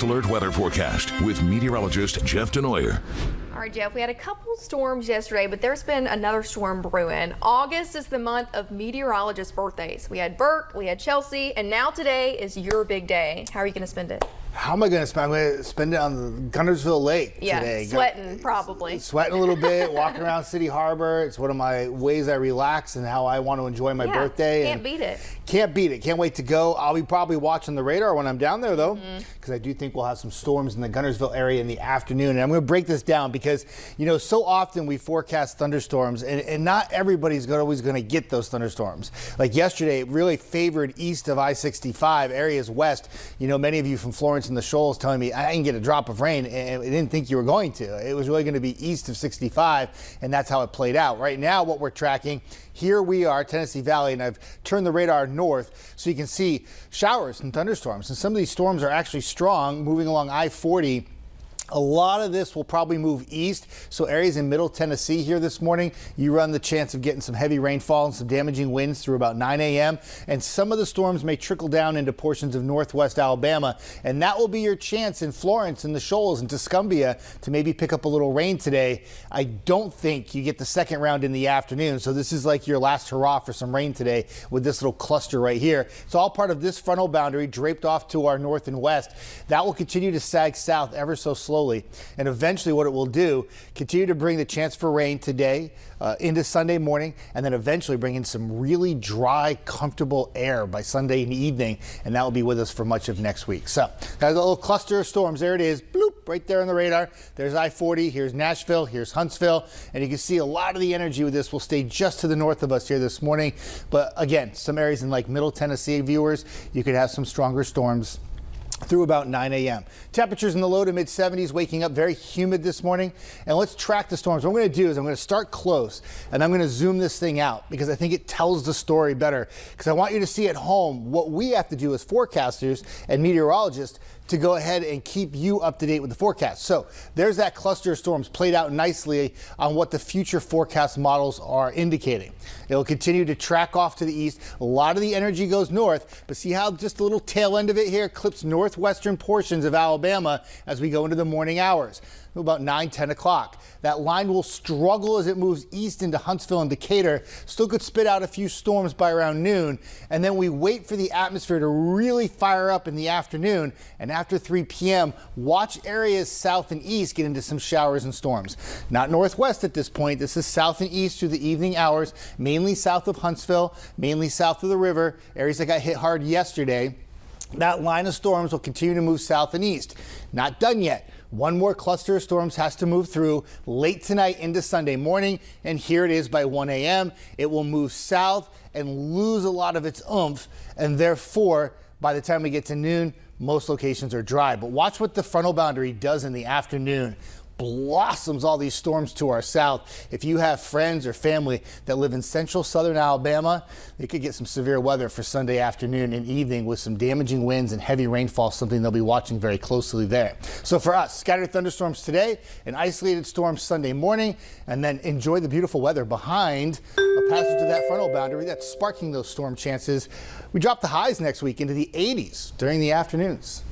Alert weather forecast with meteorologist Jeff Desnoyers. All right, Jeff, we had a couple storms yesterday, but there's been another storm brewing. August is the month of meteorologists' birthdays. We had Burke, we had Chelsea, and now today is your big day. How are you going to spend it? How am I going to spend? I'm going to spend it on the Guntersville Lake today. Sweating probably. Sweating a little bit, walking around City Harbor. It's one of my ways I relax and how I want to enjoy my birthday. Can't beat it. Can't beat it. Can't wait to go. I'll be probably watching the radar when I'm down there, though, because I do think we'll have some storms in the Guntersville area in the afternoon. And I'm going to break this down because, you know, so often we forecast thunderstorms, and not everybody's always going to get those thunderstorms. Like yesterday, it really favored east of I-65, areas west. You know, many of you from Florence and the Shoals telling me I didn't get a drop of rain, and I didn't think you were going to. It was really going to be east of 65, and that's how it played out. Right now, what we're tracking, here we are, Tennessee Valley, and I've turned the radar north so you can see showers and thunderstorms. And some of these storms are actually strong, moving along I-40. A lot of this will probably move east, so areas in middle Tennessee here this morning, you run the chance of getting some heavy rainfall and some damaging winds through about 9 a.m. And some of the storms may trickle down into portions of northwest Alabama, and that will be your chance in Florence and the Shoals and Tuscumbia to maybe pick up a little rain today. I don't think you get the second round in the afternoon, so this is like your last hurrah for some rain today with this little cluster right here. It's all part of this frontal boundary draped off to our north and west. That will continue to sag south ever so slowly. And eventually what it will do, continue to bring the chance for rain today into Sunday morning, and then eventually bring in some really dry, comfortable air by Sunday evening, and that will be with us for much of next week. So there's a little cluster of storms. There it is, bloop, right there on the radar. There's I-40, here's Nashville, here's Huntsville, and you can see a lot of the energy with this will stay just to the north of us here this morning. But again, some areas in like middle Tennessee, viewers, you could have some stronger storms through about 9 a.m. Temperatures in the low to mid 70s, waking up very humid this morning. And let's track the storms. What I'm going to do is I'm going to start close and I'm going to zoom this thing out because I think it tells the story better. Because I want you to see at home what we have to do as forecasters and meteorologists to go ahead and keep you up to date with the forecast. So there's that cluster of storms played out nicely on what the future forecast models are indicating. It'll continue to track off to the east. A lot of the energy goes north, but see how just a little tail end of it here clips northwestern portions of Alabama as we go into the morning hours. About 9, 10 o'clock. That line will struggle as it moves east into Huntsville and Decatur. Still could spit out a few storms by around noon. And then we wait for the atmosphere to really fire up in the afternoon. And after 3 p.m., watch areas south and east get into some showers and storms. Not northwest at this point. This is south and east through the evening hours, mainly south of Huntsville, mainly south of the river, areas that got hit hard yesterday. That line of storms will continue to move south and east. Not done yet. One more cluster of storms has to move through late tonight into Sunday morning, and here it is by 1 a.m. It will move south and lose a lot of its oomph, and therefore, by the time we get to noon, most locations are dry. But watch what the frontal boundary does in the afternoon. Blossoms all these storms to our south. If you have friends or family that live in central southern Alabama, they could get some severe weather for Sunday afternoon and evening with some damaging winds and heavy rainfall, something they'll be watching very closely there. So for us, scattered thunderstorms today, an isolated storm Sunday morning, and then enjoy the beautiful weather behind a passage of that frontal boundary that's sparking those storm chances. We drop the highs next week into the 80s during the afternoons.